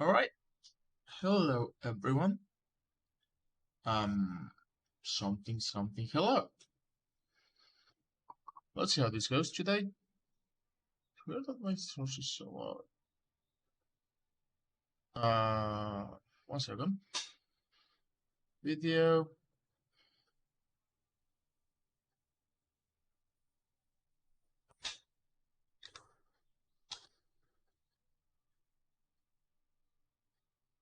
Alright, hello everyone. Um, something, hello. Let's see how this goes today. Where did my sources show up? 1 second. Video.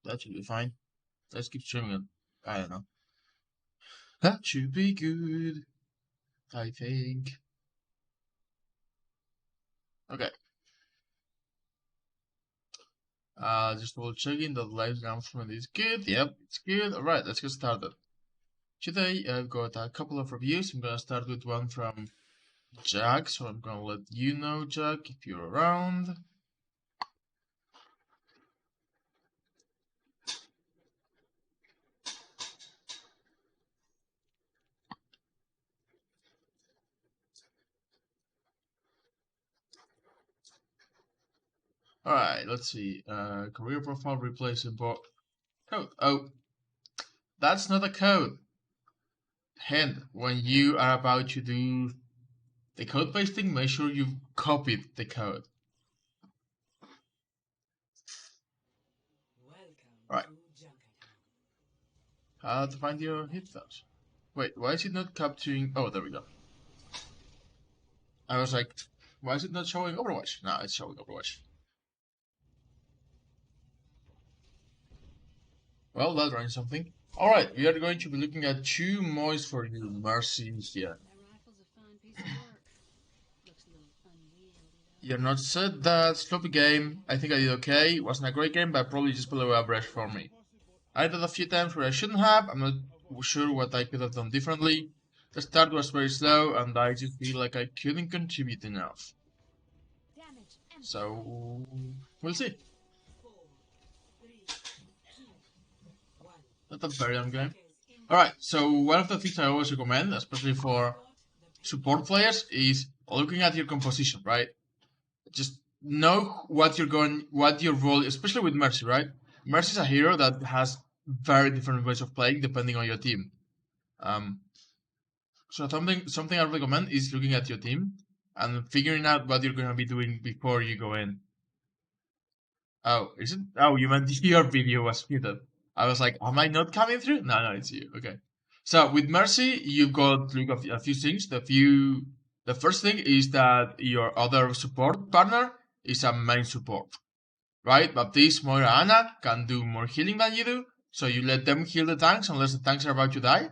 That should be fine. Let's keep streaming it. I don't know. That should be good, I think. Okay. Just double checking that live announcement is good. Yep, it's good. Alright, let's get started. Today I've got a couple of reviews. I'm gonna start with one from Jack, so I'm gonna let you know, Jack, if you're around. Alright, let's see. Career profile replaceable code. Oh, that's not a code. Hint, when you are about to do the code pasting, make sure you've copied the code. Alright. How to find your headphones. Wait, why is it not capturing? Oh, there we go. I was like, why is it not showing Overwatch? No, it's showing Overwatch. Well, that runs something. Alright, we are going to be looking at two mods for you, Mercy here. You're not said that sloppy game. I think I did okay. Wasn't a great game, but probably just below average for me. I did a few times where I shouldn't have. I'm not sure what I could have done differently. The start was very slow, and I just feel like I couldn't contribute enough. So we'll see. Not a very long game. Alright, so one of the things I always recommend, especially for support players, is looking at your composition, right? Just know what your role, especially with Mercy, right? Mercy is a hero that has very different ways of playing depending on your team. Um, so something I recommend is looking at your team and figuring out what you're gonna be doing before you go in. Oh, is it? Oh, you meant your video was muted. I was like, am I not coming through? No, no, it's you. Okay. So with Mercy, you've got look a few things. The first thing is that your other support partner is a main support, right? Baptiste, Moira, Anna can do more healing than you do, so you let them heal the tanks unless the tanks are about to die,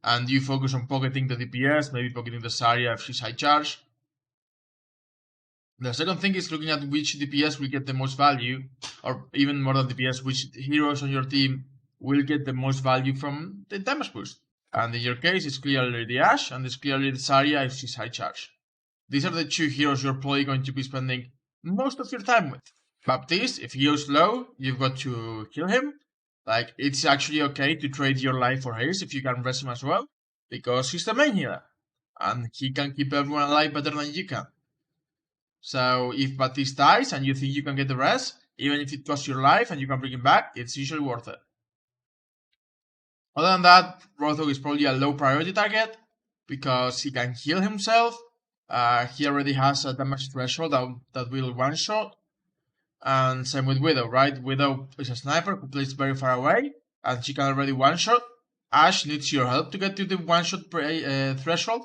and you focus on pocketing the DPS, maybe pocketing the Zarya if she's high charge. The second thing is looking at which DPS will get the most value, or even more than DPS, which heroes on your team will get the most value from the damage boost. And in your case, it's clearly the Ashe, and it's clearly the Zarya if she's high charge. These are the two heroes you're probably going to be spending most of your time with. Baptiste, if he goes low, you've got to kill him. Like, it's actually okay to trade your life for his if you can rest him as well, because he's the main healer, and he can keep everyone alive better than you can. So if Baptiste dies and you think you can get the rest, even if it costs your life and you can bring him back, it's usually worth it. Other than that, Roadhog is probably a low priority target because he can heal himself. He already has a damage threshold that will one shot. And same with Widow, right? Widow is a sniper who plays very far away and she can already one shot. Ashe needs your help to get to the one shot threshold.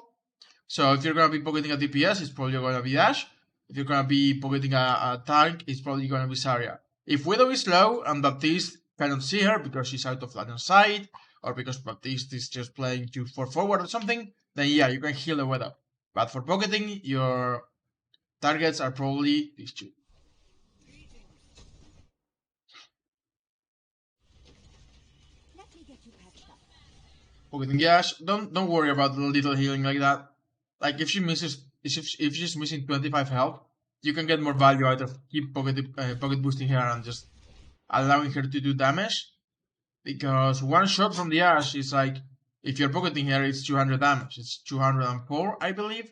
So if you're gonna be pocketing a DPS, it's probably gonna be Ashe. If you're gonna be pocketing a tank, it's probably gonna be Zarya. If Widow is low and Baptiste cannot see her because she's out of line of sight, or because Baptiste is just playing too far forward or something, then yeah, you can heal the Widow. But for pocketing, your targets are probably these two. Pocketing Yash, don't worry about the little healing like that. Like if she's missing 25 health, you can get more value out of keep pocket boosting her and just allowing her to do damage. Because one shot from the Ashe is like, if you're pocketing her, it's 200 damage. It's 204, I believe.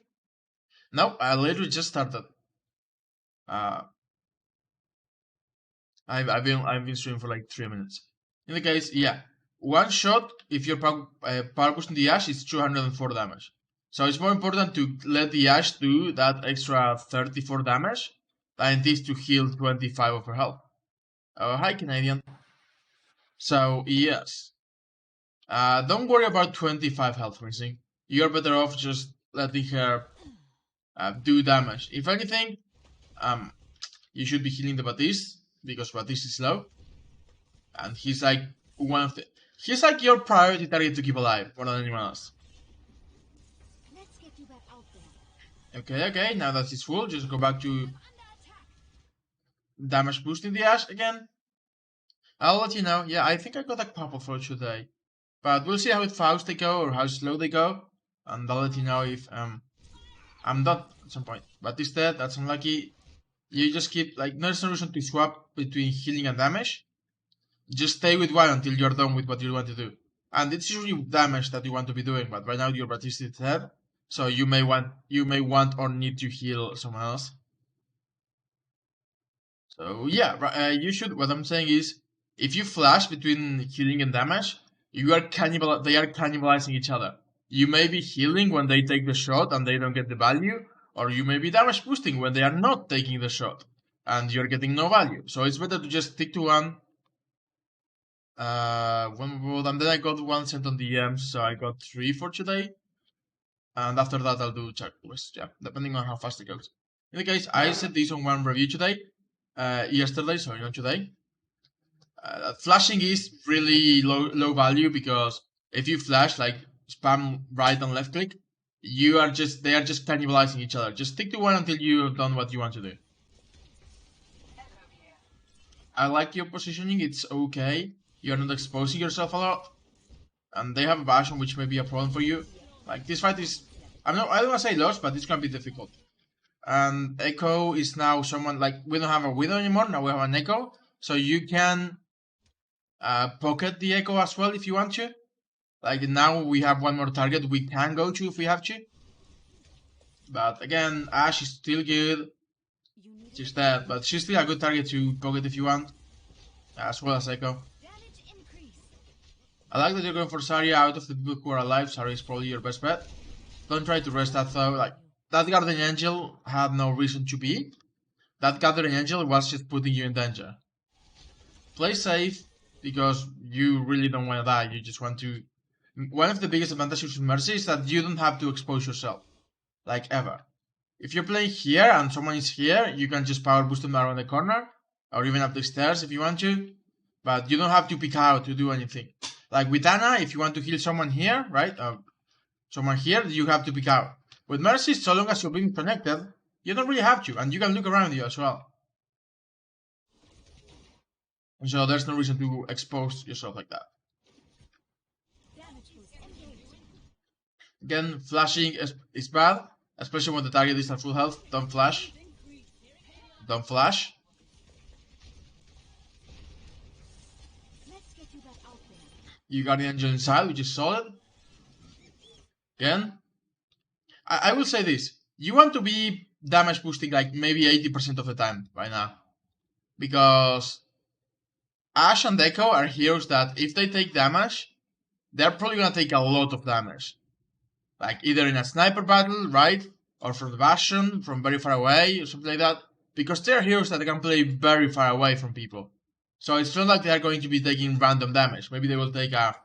Nope, I literally just started. Uh, I've been streaming for like 3 minutes. In the case, yeah, one shot if you're power boosting the Ashe is 204 damage. So it's more important to let the Ashe do that extra 34 damage than it is to heal 25 of her health. Hi Canadian. So yes, don't worry about 25 health missing. You're better off just letting her do damage. If anything, you should be healing the Batiste because Batiste is low, and he's like he's like your priority target to keep alive more than anyone else. Okay, now that it's full, just go back to damage boosting the Ashe again. I'll let you know. Yeah, I think I got a couple for today, but we'll see how fast they go or how slow they go, and I'll let you know if I'm done at some point. But instead, that's unlucky. You just keep like there's no reason to swap between healing and damage. Just stay with one until you're done with what you want to do. And it's usually damage that you want to be doing, but right now your Batiste is dead, so you may want or need to heal someone else. So yeah, you should. What I'm saying is, if you flash between healing and damage, they are cannibalizing each other. You may be healing when they take the shot and they don't get the value, or you may be damage boosting when they are not taking the shot and you're getting no value. So it's better to just stick to one. And then I got one sent on DM, so I got 3 for today. And after that, I'll do checklists, yeah, depending on how fast it goes. In the case, I set this on one review today, yesterday, sorry, not today. Flashing is really low value because if you flash, like spam right and left click, they are just cannibalizing each other. Just stick to one until you've done what you want to do. I like your positioning, it's okay. You're not exposing yourself a lot. And they have a Bastion, which may be a problem for you. Like, this fight is... I don't want to say lost, but it's going to be difficult. And Echo is now someone... Like, we don't have a Widow anymore, now we have an Echo. So you can pocket the Echo as well if you want to. Like, now we have one more target we can go to if we have to. But again, Ashe is still good. She's dead, but she's still a good target to pocket if you want. As well as Echo. I like that you're going for Zarya out of the people who are alive. Zarya is probably your best bet. Don't try to rest that though. Like, that Guardian Angel had no reason to be. That Guardian Angel was just putting you in danger. Play safe, because you really don't want to die. You just want to... One of the biggest advantages of Mercy is that you don't have to expose yourself. Like, ever. If you're playing here and someone is here, you can just power boost them around the corner. Or even up the stairs if you want to. But you don't have to pick out to do anything. Like with Ana, if you want to heal someone here, right? Someone here, you have to pick out. With Mercy, so long as you're being connected, you don't really have to. And you can look around you as well. And so there's no reason to expose yourself like that. Again, flashing is bad. Especially when the target is at full health. Don't flash. Don't flash. You got the Angel inside, which is solid. Again, I will say this. You want to be damage boosting like maybe 80% of the time right now. Because Ashe and Echo are heroes that if they take damage, they're probably gonna take a lot of damage. Like either in a sniper battle, right? Or from the Bastion, from very far away, or something like that. Because they're heroes that can play very far away from people. So it's not like they're going to be taking random damage. Maybe they will take a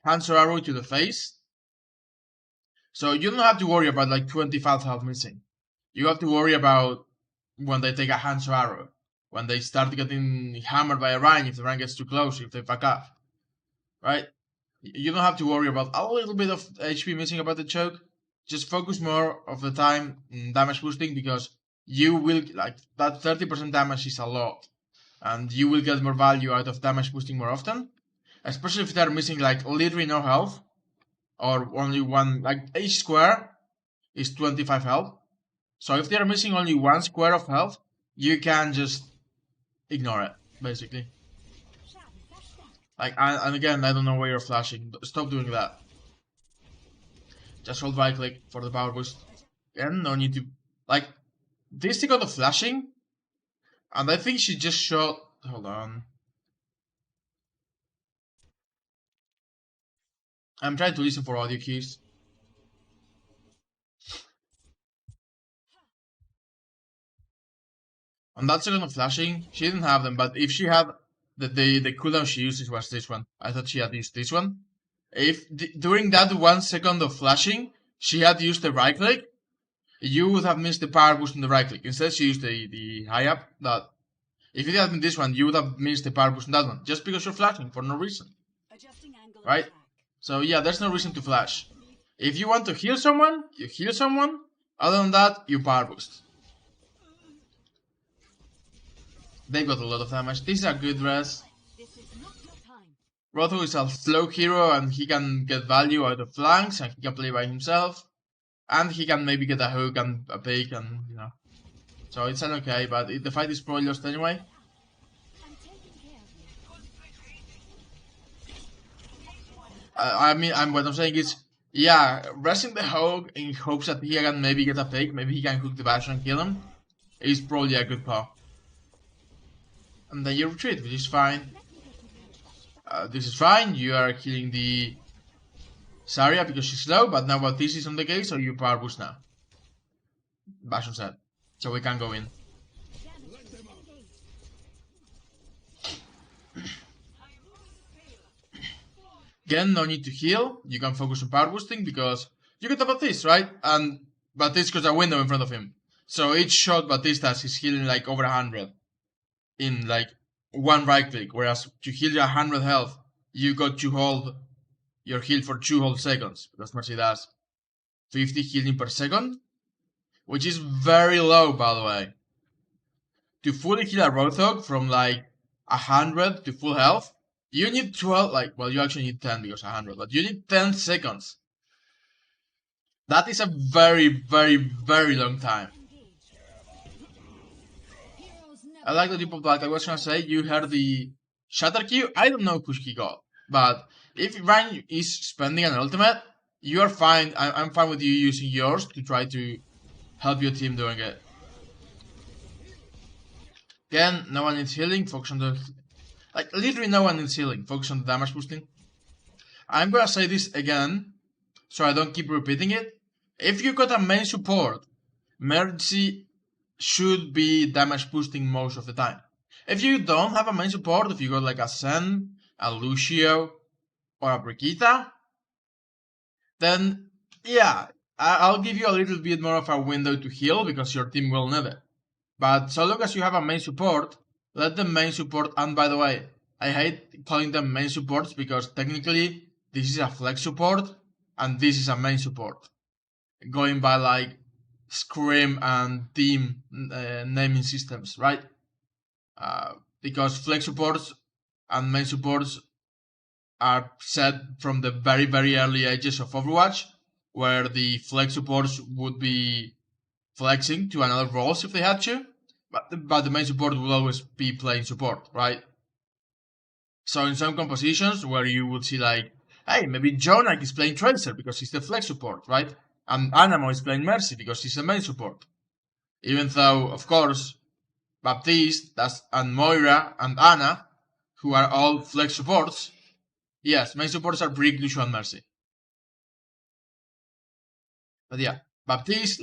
Hanzo arrow to the face. So you don't have to worry about like 25 health missing. You have to worry about when they take a Hanzo arrow. When they start getting hammered by a Rein, if the Rein gets too close, if they fuck up. Right? You don't have to worry about a little bit of HP missing about the choke. Just focus more of the time in damage boosting because you will, like, that 30% damage is a lot. And you will get more value out of damage boosting more often. Especially if they're missing, like, literally no health. Or only one, like, each square is 25 health. So if they're missing only one square of health, you can just ignore it, basically. Like, and again, I don't know why you're flashing. Stop doing that. Just hold right click for the power boost. Again, no need to... Like, this thing on the flashing, and I think she just shot Hold on. I'm trying to listen for audio cues. On that second of flashing, she didn't have them, but if she had the cooldown she used was this one. I thought she had used this one. If during that 1 second of flashing, she had used the right click, you would have missed the power boost on the right click. Instead, she used the high up. That if it had been this one, you would have missed the power boost on that one, just because you're flashing for no reason. Right? So yeah, there's no reason to flash. If you want to heal someone, you heal someone. Other than that, you power boost. They got a lot of damage. This is a good res. Rotho is a slow hero and he can get value out of flanks and he can play by himself. And he can maybe get a hook and a pick and, you know. So it's an okay, but the fight is probably lost anyway. I mean, what I'm saying is, yeah, resting the hook in hopes that he can maybe get a pick, maybe he can hook the bash and kill him, is probably a good call. And then you retreat, which is fine. This is fine, you are killing the Zarya because she's slow, but now what this is on the case, so you power boost now. Bash on set. So we can go in. Again, no need to heal. You can focus on power boosting because you get a Baptiste, right? And Baptiste got a window in front of him. So each shot Baptiste has is healing like over 100 in like one right click. Whereas to heal your 100 health, you got to hold your heal for 2 whole seconds. Because Mercy does 50 healing per second, which is very low, by the way. To fully heal a Roadhog from like 100 to full health, you need 12, like, well, you actually need 10 because 100, but you need 10 seconds. That is a very, very, very long time. I like the tip of that. I was gonna say, you heard the Shatter Q. I don't know who he got, but if Ryan is spending an ultimate, you are fine. I'm fine with you using yours to try to help your team doing it. Again, no one needs healing. Focus on the... Like, literally no one needs healing. Focus on the damage boosting. I'm gonna say this again, so I don't keep repeating it. If you got a main support, Mercy should be damage boosting most of the time. If you don't have a main support, if you got like a Zen, a Lucio, or a Brigitte, then yeah, I'll give you a little bit more of a window to heal because your team will need it. But so long as you have a main support, let the main support, and by the way, I hate calling them main supports because technically this is a flex support and this is a main support. Going by like Scream and Team naming systems, right? Because flex supports and main supports are set from the very, very early ages of Overwatch, where the flex supports would be flexing to another roles if they had to, but the main support will always be playing support, right? So in some compositions where you would see like, hey, maybe Jonak is playing Tracer because he's the flex support, right? And Anamo is playing Mercy because he's the main support. Even though, of course, Baptiste, and Moira and Anna, who are all flex supports, yes, main supports are Brick, Lucio, and Mercy. But yeah, Baptiste,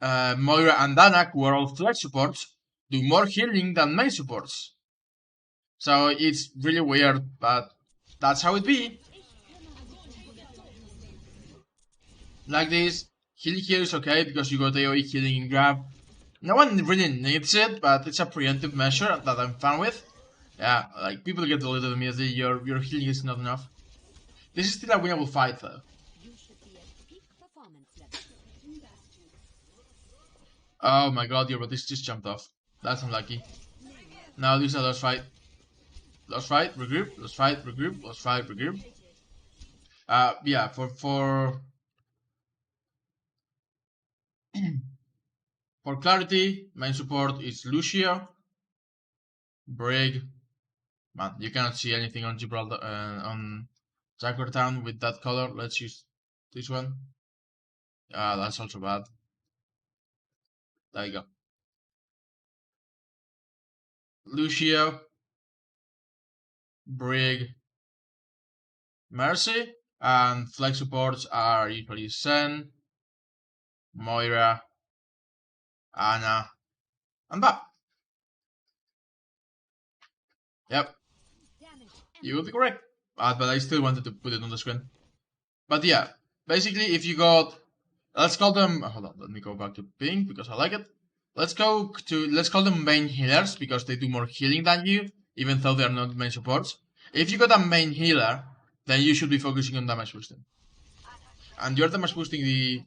Moira, and Anna, who are all flex supports, do more healing than main supports. So it's really weird, but that's how it be. Like this, healing here is okay because you got AoE healing in grab. No one really needs it, but it's a preemptive measure that I'm fine with. Yeah, like people get deleted immediately, your healing is not enough. This is still a winnable fight though. Oh my god, your this just jumped off. That's unlucky. Now this is a lost fight. Lost fight, regroup, lost fight, regroup, lost fight, regroup. Yeah, for for clarity, main support is Lucio, Brig. Man, you cannot see anything on Gibraltar on Junkertown with that color. Let's use this one. That's also bad. There you go. Lucio, Brig, Mercy, and flex supports are usually Sen, Moira, Ana, and Bap. Yep, you will be correct. But I still wanted to put it on the screen. But yeah, basically if you got, let's call them, hold on, let me go back to ping because I like it. Let's call them main healers because they do more healing than you, even though they are not main supports. If you got a main healer, then you should be focusing on damage boosting. And you're damage boosting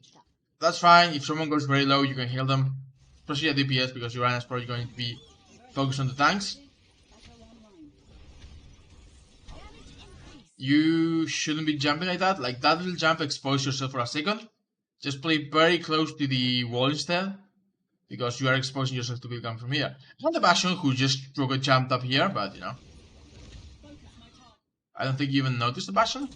that's fine. If someone goes very low, you can heal them. Especially at DPS because your is probably going to be focused on the tanks. You shouldn't be jumping like that. Like that little jump, expose yourself for a second. Just play very close to the wall instead, because you are exposing yourself to people coming from here. It's not the Bastion who just rocket jumped up here, but you know. I don't think you even noticed the Bastion.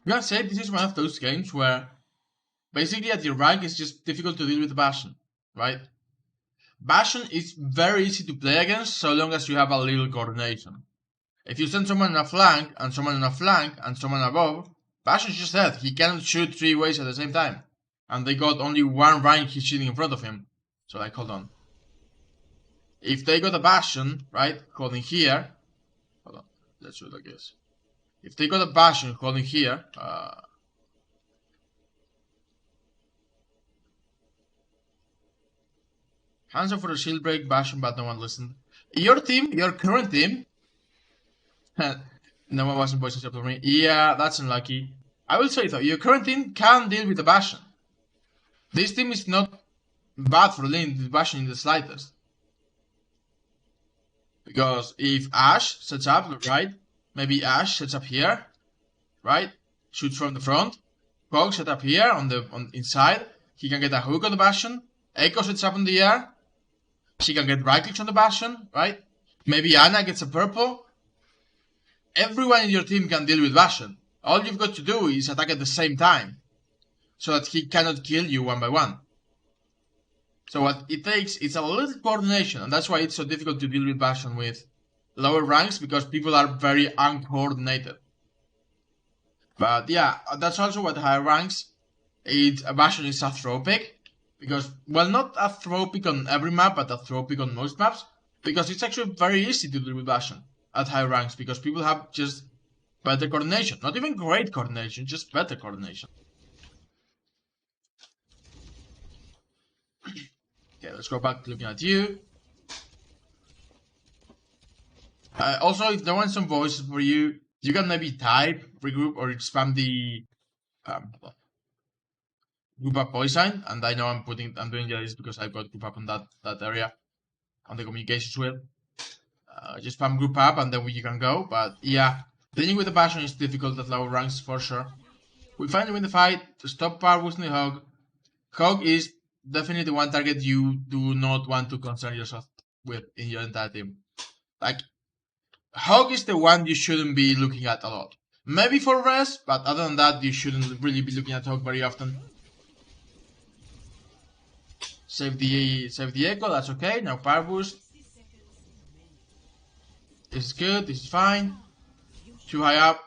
I'm gonna say this is one of those games where basically at your rank it's just difficult to deal with the Bastion, right? Bastion is very easy to play against so long as you have a little coordination. If you send someone on a flank, and someone on a flank, and someone above, Bastion's just dead. He cannot shoot 3 ways at the same time. And they got only one rank he's shooting in front of him. So like, hold on. If they got a Bastion, right, holding here, hold on, let's do it like this. If they got a Bastion holding here, hands up for a shield break, Bastion, but no one listened. Your team, your current team, no one wasn't voice except for me. Yeah, that's unlucky. I will say though, your current team can deal with the Bastion. This team is not bad for dealing with Bastion in the slightest. Because if Ashe sets up, right? Maybe Ashe sets up here, right? Shoots from the front. Pog set up here on inside. He can get a hook on the Bastion. Echo sets up in the air. She can get right clicks on the Bastion, right? Maybe Ana gets a purple. Everyone in your team can deal with Bastion. All you've got to do is attack at the same time, so that he cannot kill you one by one. So what it takes is a little coordination, and that's why it's so difficult to deal with Bastion with lower ranks, because people are very uncoordinated. But yeah, that's also what higher ranks, Bastion is a throw pick, because, well, not a throw pick on every map, but a throw pick on most maps, because it's actually very easy to deal with Bastion at high ranks, because people have just better coordination. Not even great coordination, just better coordination. Okay, let's go back to looking at you. Also, if there want some voices for you, you can maybe type, regroup, or spam the group up voice sign. And I know I'm doing this because I've got group up on that area, on the communications wheel. Just spam group up and then you can go. But yeah, dealing with the Bastion is difficult at lower ranks for sure. We finally win the fight to stop power boosting the Hog. Hog is definitely one target you do not want to concern yourself with in your entire team. Like, Hog is the one you shouldn't be looking at a lot. Maybe for res, but other than that, you shouldn't really be looking at Hog very often. Save the Echo, that's okay. Now power boost. This is good, this is fine. Too high up.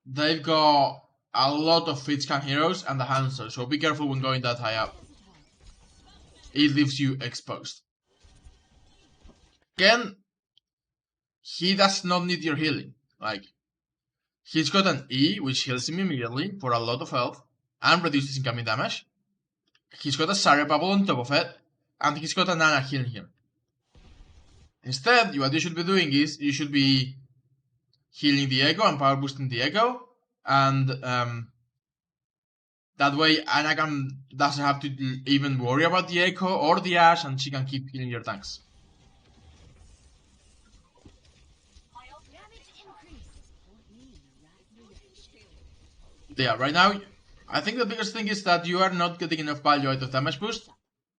They've got a lot of Fitscan heroes and the Hanser, so be careful when going that high up. It leaves you exposed. Again, he does not need your healing. Like, he's got an E, which heals him immediately for a lot of health and reduces incoming damage. He's got a Sarya bubble on top of it, and he's got an Ana healing him. Instead, what you should be doing is, you should be healing the Echo and power boosting the Echo, and that way Ana doesn't have to even worry about the Echo or the Ashe, and she can keep healing your tanks. Yeah, right now, I think the biggest thing is that you are not getting enough value out of damage boost,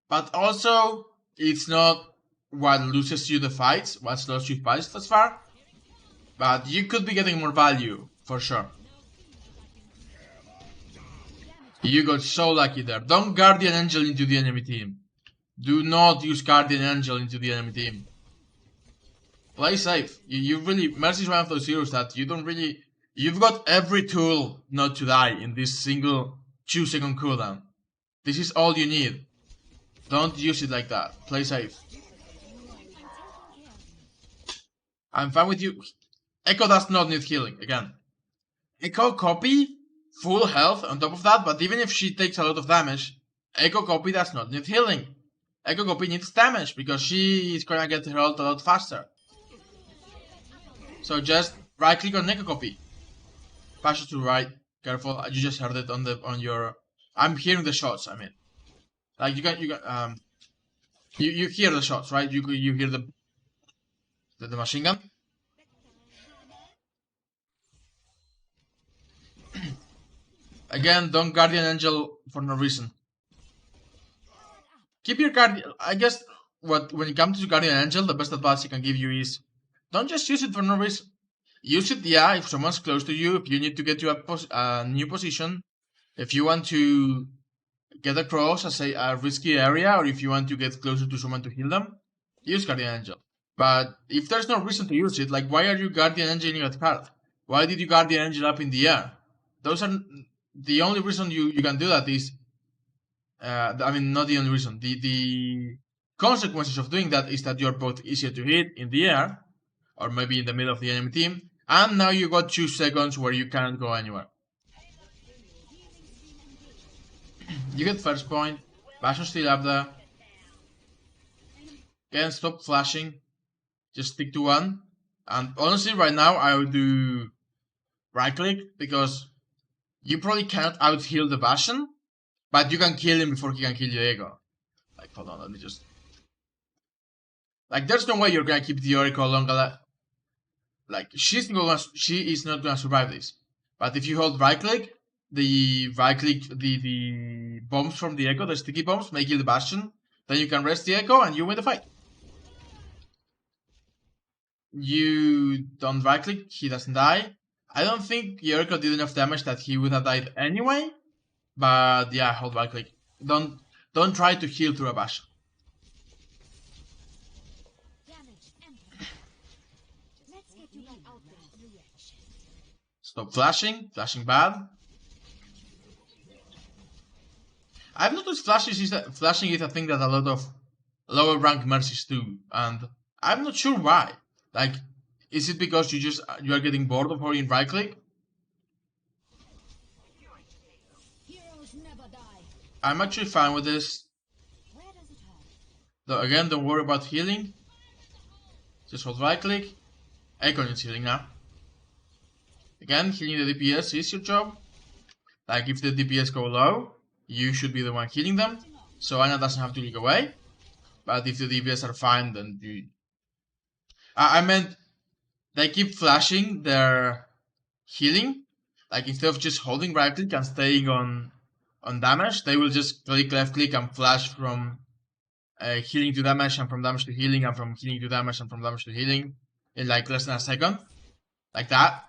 but also, it's not what loses you the fights, what's lost you fights thus far, but you could be getting more value, for sure. You got so lucky there. Don't Guardian Angel into the enemy team. Do not use Guardian Angel into the enemy team. Play safe. You really... Mercy is one of those heroes that you don't really... You've got every tool not to die in this single 2-second cooldown. This is all you need. Don't use it like that. Play safe. I'm fine with you. Echo does not need healing, again. Echo copy, full health on top of that, but even if she takes a lot of damage, Echo copy does not need healing. Echo copy needs damage, because she is gonna get her ult a lot faster. So just right click on Echo copy. Pass to right. Careful, you just heard it on your... I'm hearing the shots, I mean. Like you hear the shots, right? You hear the machine gun. Again, don't Guardian Angel for no reason. Keep your Guardian... I guess when it comes to Guardian Angel, the best advice I can give you is don't just use it for no reason. Use it, yeah, if someone's close to you, if you need to get to a new position, if you want to get across a risky area, or if you want to get closer to someone to heal them, use Guardian Angel. But if there's no reason to use it, like why are you Guardian Angeling at card? Why did you Guardian Angel up in the air? Those are... The only reason you can do that is... I mean, not the only reason. The consequences of doing that is that you're both easier to hit in the air, or maybe in the middle of the enemy team, and now you got 2 seconds where you can't go anywhere. You get first point, Bastion's still up there. Again, stop flashing, just stick to one. And honestly, right now I would do right click, because you probably cannot out heal the Bastion, but you can kill him before he can kill your Echo. Like, hold on, let me just... Like, there's no way you're gonna keep the Echo longer. Like, she is not gonna survive this. But if you hold right click, the bombs from the Echo, the sticky bombs, may kill the Bastion. Then you can rest the Echo and you win the fight. You don't right click, he doesn't die. I don't think Jericho did enough damage that he would have died anyway. But yeah, hold right click. Don't try to heal through a Bastion. Stop flashing. Flashing bad. I've noticed flashing is a thing that a lot of lower rank Mercies do, and I'm not sure why. Like, is it because you are getting bored of holding right click? I'm actually fine with this. Though again, don't worry about healing. Just hold right click. Echo needs healing now. Again, healing the DPS is your job. Like, if the DPS go low, you should be the one healing them, so Ana doesn't have to leak away. But if the DPS are fine, then you... I meant, they keep flashing their healing. Like, instead of just holding right click and staying on damage, they will just click left click and flash from healing to damage, and from damage to healing, and from healing to damage, and from damage to healing in like less than a second. Like that.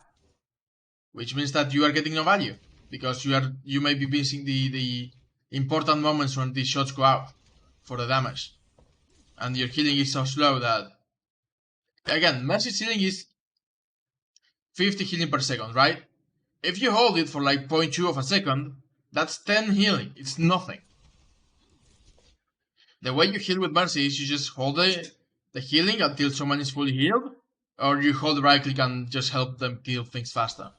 Which means that you are getting no value, because you may be missing the important moments when these shots go out for the damage, and your healing is so slow that, again, Mercy's healing is 50 healing per second, right? If you hold it for like 0.2 of a second, that's 10 healing. It's nothing. The way you heal with Mercy is you just hold the healing until someone is fully healed, or you hold right click and just help them kill things faster.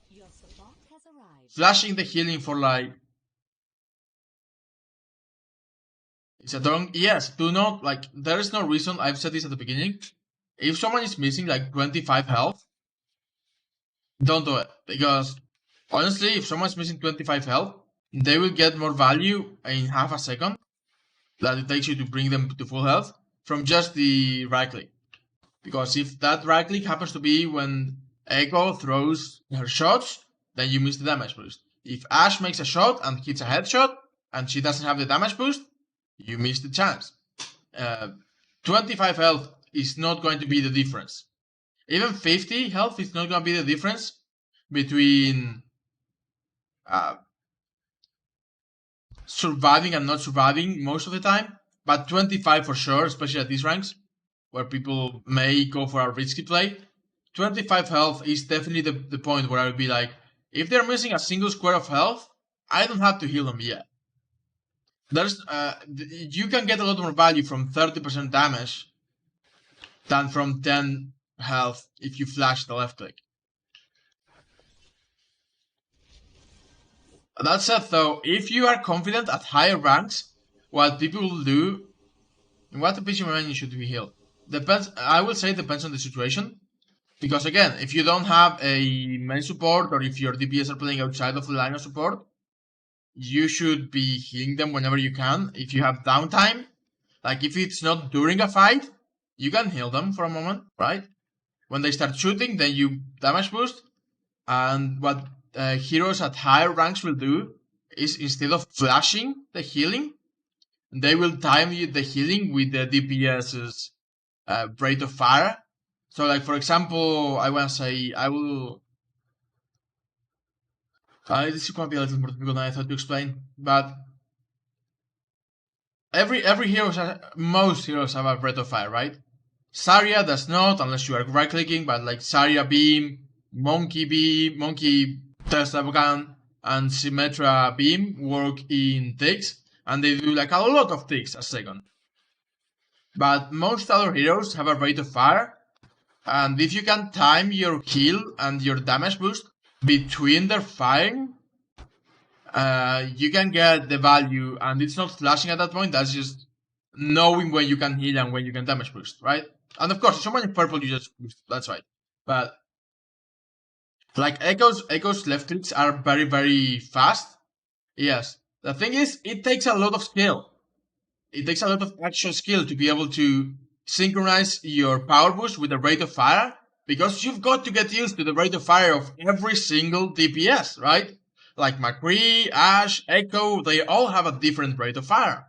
Flashing the healing for like... It's a don't... Yes, do not... Like, there is no reason... I've said this at the beginning. If someone is missing like 25 health, don't do it. Because, honestly, if someone's missing 25 health, they will get more value in half a second that it takes you to bring them to full health from just the right click. Because if that right click happens to be when Echo throws her shots, then you miss the damage boost. If Ashe makes a shot and hits a headshot, and she doesn't have the damage boost, you miss the chance. 25 health is not going to be the difference. Even 50 health is not going to be the difference between surviving and not surviving most of the time, but 25 for sure, especially at these ranks, where people may go for a risky play. 25 health is definitely the point where I would be like, if they're missing a single square of health, I don't have to heal them yet. You can get a lot more value from 30% damage than from 10 health if you flash the left click. That said, though, if you are confident at higher ranks, what people will do, what the PG menu should be healed? Depends. I will say depends on the situation, because again, if you don't have a main support or if your DPS are playing outside of the line of support, you should be healing them whenever you can. If you have downtime, like if it's not during a fight, you can heal them for a moment, right? When they start shooting, then you damage boost, and what heroes at higher ranks will do is instead of flashing the healing, they will time the healing with the DPS's rate of fire. So, like for example, I want to say I will. This is going to be a little more difficult than I thought to explain, but every hero, most heroes have a rate of fire, right? Zarya does not, unless you are right clicking, but like Zarya Beam, Monkey Tesla Gun, and Symmetra Beam work in ticks, and they do like a lot of ticks a second. But most other heroes have a rate of fire, and if you can time your heal and your damage boost between their firing, you can get the value, and it's not flashing at that point, that's just knowing when you can heal and when you can damage boost, right? And of course, if someone in purple, you just boost, that's right. But like Echo's left clicks are very, very fast. Yes. The thing is, it takes a lot of skill. It takes a lot of actual skill to be able to synchronize your power boost with the rate of fire, because you've got to get used to the rate of fire of every single DPS, right? Like McCree, Ashe, Echo, they all have a different rate of fire.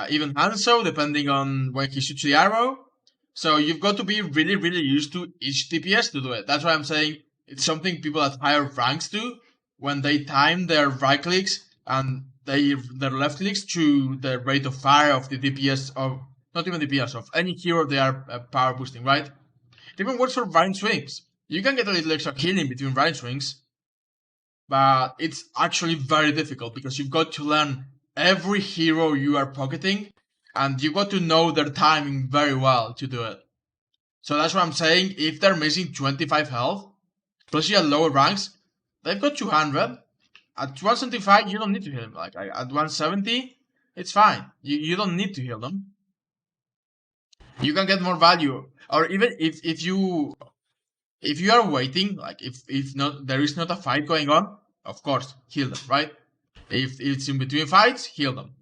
Even Hanzo, depending on when he shoots the arrow. So you've got to be really, really used to each DPS to do it. That's why I'm saying it's something people at higher ranks do when they time their right clicks and their left clicks to the rate of fire of the DPS of, not even DPS, of any hero they are power boosting, right? It even works for Vine Swings. You can get a little extra healing between Vine Swings, but it's actually very difficult because you've got to learn every hero you are pocketing, and you've got to know their timing very well to do it. So that's what I'm saying. If they're missing 25 health, especially at lower ranks, they've got 200. At 175, you don't need to heal them. Like at 170, it's fine. You don't need to heal them. You can get more value, or even if you are waiting, like if not there is not a fight going on, of course heal them, right? If it's in between fights, heal them.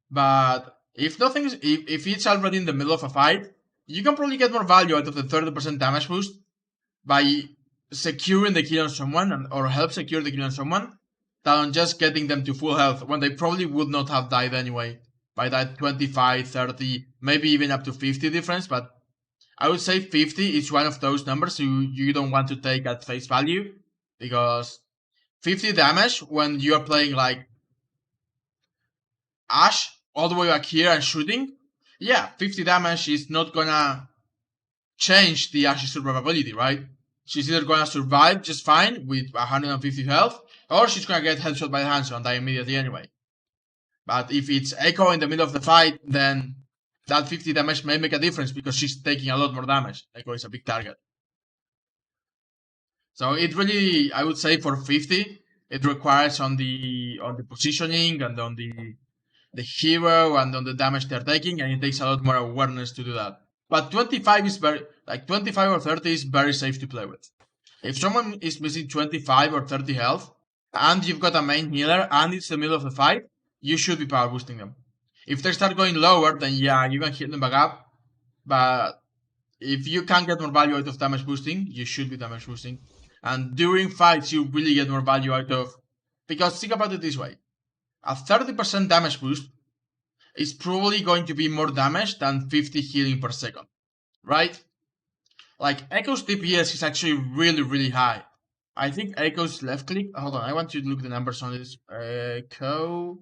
But if nothing's if it's already in the middle of a fight, you can probably get more value out of the 30% damage boost by securing the kill on someone or help secure the kill on someone than on just getting them to full health when they probably would not have died anyway by that 25, 30, maybe even up to 50 difference. But I would say 50 is one of those numbers you don't want to take at face value, because 50 damage when you are playing like Ashe all the way back here and shooting, yeah, 50 damage is not gonna change the Ashe's survivability, right? She's either gonna survive just fine with 150 health, or she's gonna get headshot by the Hanzo and die immediately anyway. But if it's Echo in the middle of the fight, then that 50 damage may make a difference because she's taking a lot more damage. Echo is a big target. So it really, I would say for 50, it requires on the positioning and on the hero and on the damage they're taking, and it takes a lot more awareness to do that. But 25 is very, like 25 or 30 is very safe to play with. If someone is missing 25 or 30 health, and you've got a main healer, and it's the middle of the fight, you should be power boosting them. If they start going lower, then yeah, you can hit them back up. But if you can get more value out of damage boosting, you should be damage boosting. And during fights, you really get more value out of, because think about it this way. A 30% damage boost is probably going to be more damage than 50 healing per second, right? Like Echo's DPS is actually really, really high. I think Echo's left click, hold on, I want to look the numbers on this. Echo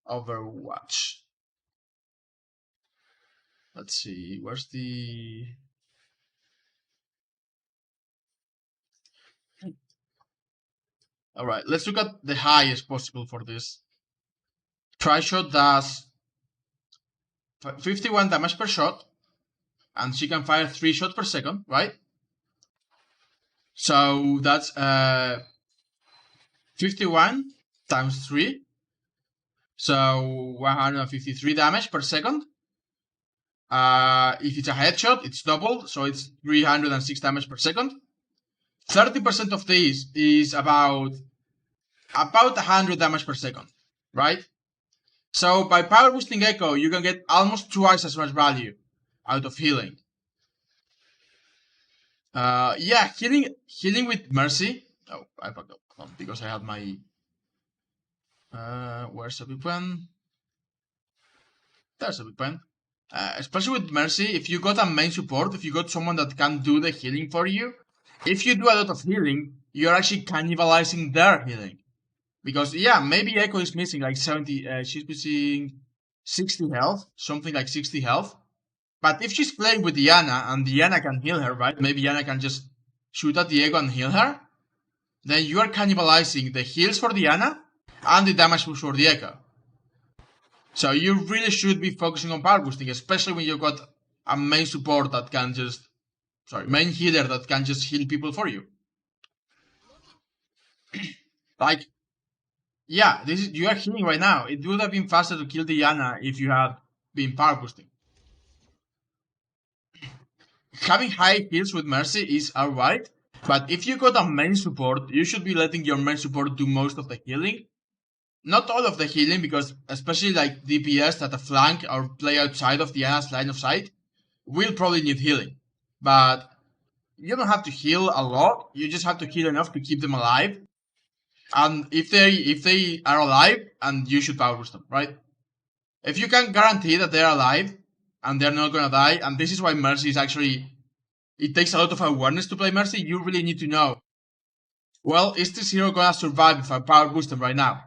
Overwatch. Let's see, where's the... Alright, let's look at the highest possible for this. Tryshot does 51 damage per shot, and she can fire 3 shots per second, right? So that's 51 times 3. So 153 damage per second. If it's a headshot, it's doubled, so it's 306 damage per second. 30% of this is about 100 damage per second, right? So by power boosting Echo, you can get almost twice as much value out of healing. Yeah, healing with Mercy. Oh, I fucked up because I had my... where's a big pen? There's a big pen. Especially with Mercy, if you got a main support, if you got someone that can do the healing for you, if you do a lot of healing, you're actually cannibalizing their healing. Because, yeah, maybe Echo is missing like 70, she's missing 60 health, something like 60 health. But if she's playing with Diana, and Diana can heal her, right? Maybe Diana can just shoot at the Echo and heal her. Then you are cannibalizing the heals for Diana and the damage boost for the Echo. So you really should be focusing on power boosting, especially when you've got a main support that can just... main healer that can just heal people for you. Like, yeah, you are healing right now. It would have been faster to kill Diana if you had been power boosting. Having high heals with Mercy is alright, but if you got a main support, you should be letting your main support do most of the healing. Not all of the healing, because especially like DPS that a flank or play outside of Diana's line of sight will probably need healing. But you don't have to heal a lot, you just have to heal enough to keep them alive. And if they are alive, and you should power boost them, right? If you can guarantee that they're alive and they're not gonna die, and this is why Mercy is actually... It takes a lot of awareness to play Mercy. You really need to know, well, is this hero gonna survive if I power boost them right now?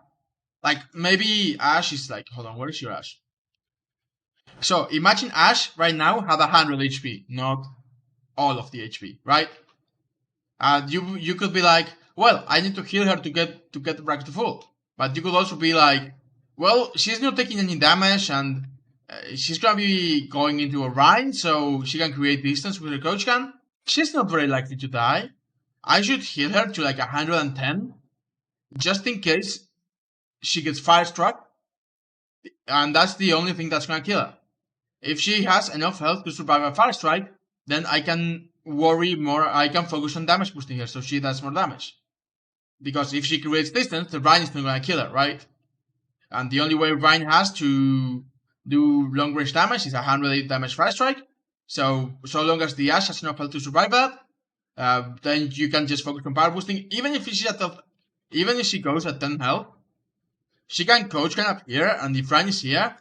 Like, maybe Ashe is like... Hold on, where is your Ashe? So, imagine Ashe right now had 100 HP, not all of the HP, right? And you could be like, well, I need to heal her to get back to full. But you could also be like, well, she's not taking any damage, and she's gonna be going into a Rhine, so she can create distance with her coach can. She's not very likely to die. I should heal her to like 110, just in case she gets fire struck, and that's the only thing that's gonna kill her. If she has enough health to survive a fire strike, then I can worry more, I can focus on damage boosting her so she does more damage. Because if she creates distance, the Rhine is not gonna kill her, right? And the only way Rhine has to do long range damage is 108 damage fire strike. So long as the Ashe has enough health to survive that, then you can just focus on power boosting. Even if she goes at 10 health, she can coach can up here, and if Rhine is here,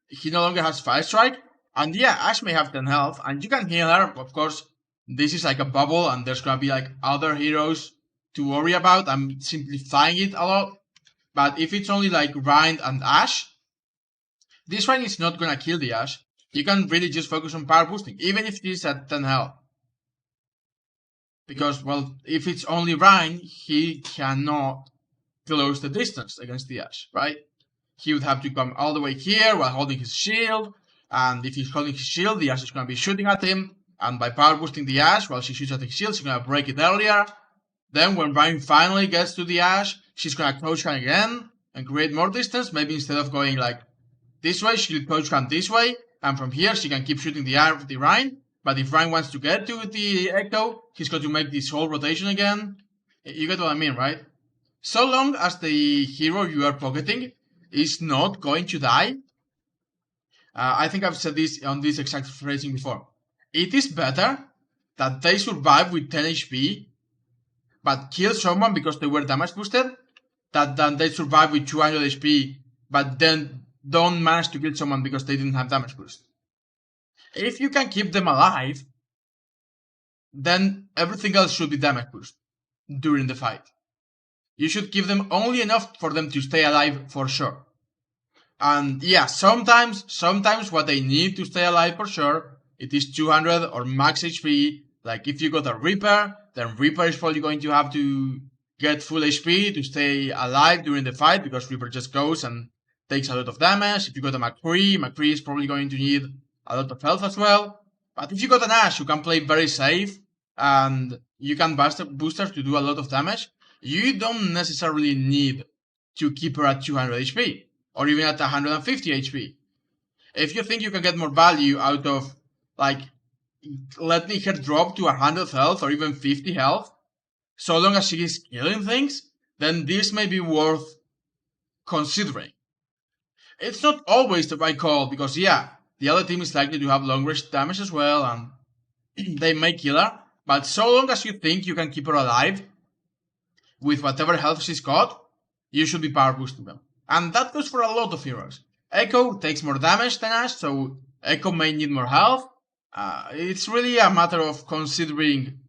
he no longer has fire strike. And yeah, Ashe may have 10 health, and you can heal her. Of course, this is like a bubble, and there's gonna be like other heroes to worry about. I'm simplifying it a lot. But if it's only like Rhine and Ashe, this Rhine is not gonna kill the Ashe. You can really just focus on power boosting, even if it is at 10 health. Because, well, if it's only Rhine, he cannot close the distance against the Ashe, right? He would have to come all the way here while holding his shield. And if he's holding his shield, the Ashe is gonna be shooting at him. And by power boosting the Ashe while she shoots at his shield, she's gonna break it earlier. Then when Rhine finally gets to the Ashe, she's gonna coach can again and create more distance. Maybe instead of going like this way, she'll coach can this way, and from here she can keep shooting the Rhine. But if Rhine wants to get to the Echo, he's going to make this whole rotation again. You get what I mean, right? So long as the hero you are pocketing is not going to die. I think I've said this on this exact phrasing before. It is better that they survive with 10 HP but kill someone because they were damage boosted, than they survive with 200 HP, but then don't manage to kill someone because they didn't have damage boost. If you can keep them alive, then everything else should be damage boost during the fight. You should give them only enough for them to stay alive for sure. And yeah, sometimes what they need to stay alive for sure, it is 200 or max HP. Like if you got a Reaper, then Reaper is probably going to have to get full HP to stay alive during the fight, because Reaper just goes and takes a lot of damage. If you got a McCree is probably going to need a lot of health as well. But if you got an Ashe who can play very safe and you can boosters to do a lot of damage, you don't necessarily need to keep her at 200 HP or even at 150 HP. If you think you can get more value out of like letting her drop to 100 health or even 50 health, so long as she is killing things, then this may be worth considering. It's not always the right call, because yeah, the other team is likely to have long range damage as well, and they may kill her, but so long as you think you can keep her alive with whatever health she's got, you should be power boosting them. And that goes for a lot of heroes. Echo takes more damage than Ashe, so Echo may need more health. It's really a matter of considering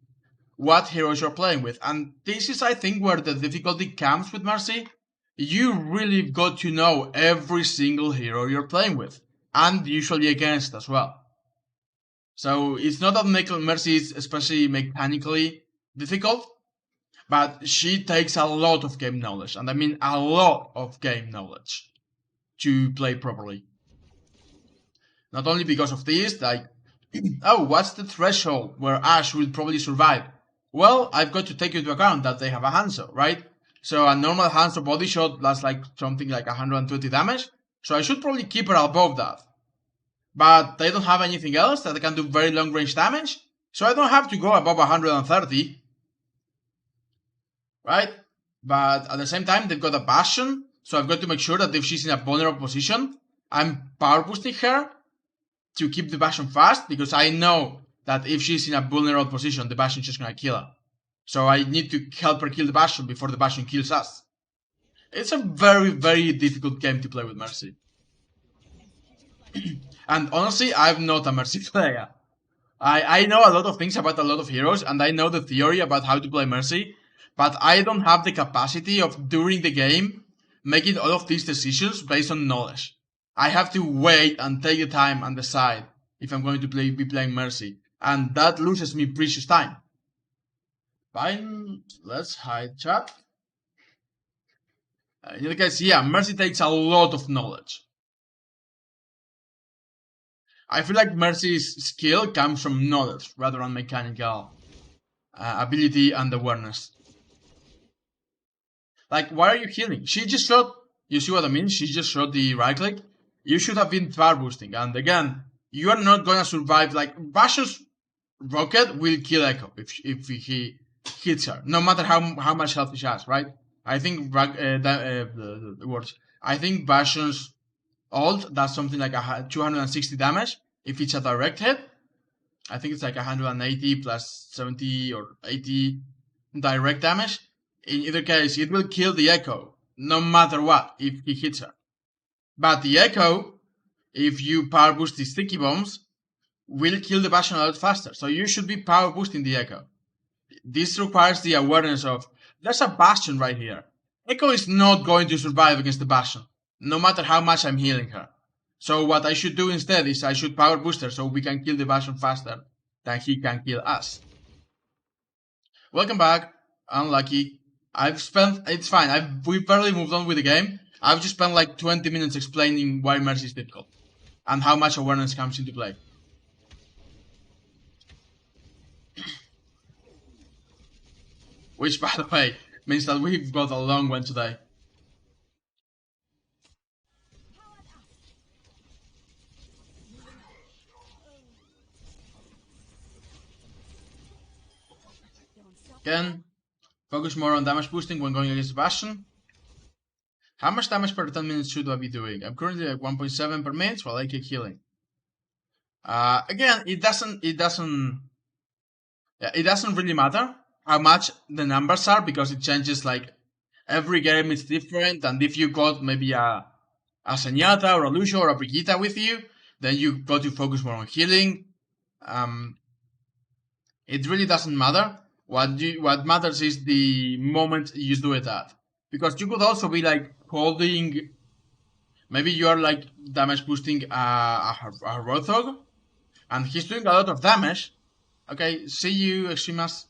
what heroes you're playing with. And this is, I think, where the difficulty comes with Mercy. You really got to know every single hero you're playing with, and usually against as well. So it's not that Mercy is especially mechanically difficult, but she takes a lot of game knowledge, and I mean a lot of game knowledge, to play properly. Not only because of this, like, oh, what's the threshold where Ashe will probably survive? Well, I've got to take into account that they have a Hanzo, right? So a normal Hanzo body shot lasts like something like 120 damage, so I should probably keep her above that. But they don't have anything else that can do very long range damage, so I don't have to go above 130. Right? But at the same time, they've got a Bastion, so I've got to make sure that if she's in a vulnerable position, I'm power boosting her to keep the Bastion fast, because I know that if she's in a vulnerable position, the Bastion's just gonna kill her. So I need to help her kill the Bastion before the Bastion kills us. It's a very, very difficult game to play with Mercy. And honestly, I'm not a Mercy player. I know a lot of things about a lot of heroes, and I know the theory about how to play Mercy, but I don't have the capacity of, during the game, making all of these decisions based on knowledge. I have to wait and take the time and decide if I'm going to be playing Mercy, and that loses me precious time. Fine, let's hide chat. In any case, yeah, Mercy takes a lot of knowledge. I feel like Mercy's skill comes from knowledge rather than mechanical ability and awareness. Like, why are you healing? She just shot, you see what I mean? She just shot the right click. You should have been power boosting. And again, you are not gonna survive. Like, Bastion's rocket will kill Echo if he hits her, no matter how much health she has, right? I think the words. I think Bastion's ult does something like 260 damage if it's a direct hit. I think it's like 180 plus 70 or 80 direct damage. In either case, it will kill the Echo, no matter what, if he hits her. But the Echo, if you power boost the sticky bombs, will kill the Bastion a lot faster. So you should be power boosting the Echo. This requires the awareness of, there's a Bastion right here. Echo is not going to survive against the Bastion, no matter how much I'm healing her. So what I should do instead is I should power boost her so we can kill the Bastion faster than he can kill us. Welcome back. Unlucky. It's fine. We barely moved on with the game. I've just spent like 20 minutes explaining why Mercy is difficult and how much awareness comes into play. Which, by the way, means that we've got a long one today. Again, focus more on damage boosting when going against Bastion. How much damage per 10 minutes should I be doing? I'm currently at 1.7 per minute while I keep healing. Again, it doesn't really matter how much the numbers are, because it changes, like, every game is different, and if you got maybe a Zenyatta or a Lucio or a Brigitte with you, then you got to focus more on healing. It really doesn't matter. What matters is the moment you do it at. Because you could also be like holding Maybe you are like damage boosting a Rothog, and he's doing a lot of damage. Okay, see you, Extremas.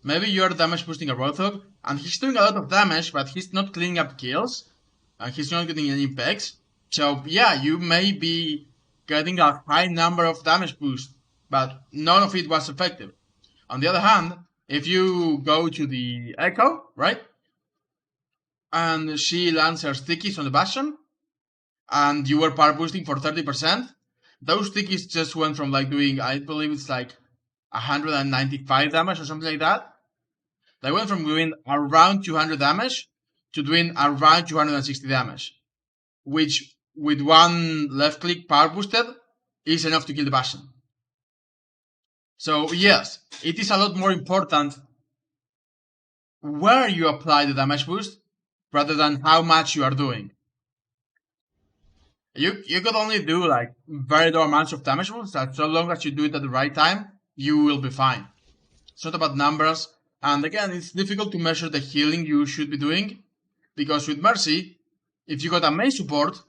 Maybe you are damage boosting a Rothog, and he's doing a lot of damage, but he's not cleaning up kills, and he's not getting any pegs. So yeah, you may be getting a high number of damage boost, but none of it was effective. On the other hand, if you go to the Echo, right, and she lands her stickies on the Bastion, and you were power boosting for 30%, those stickies just went from like doing, I believe it's like 195 damage or something like that. They went from doing around 200 damage to doing around 260 damage, which with one left click power boosted is enough to kill the Bastion. So yes, it is a lot more important where you apply the damage boost rather than how much you are doing. You could only do like very low amounts of damage boost, that so long as you do it at the right time, you will be fine. It's not about numbers, and again, it's difficult to measure the healing you should be doing, because with Mercy, if you got a main support,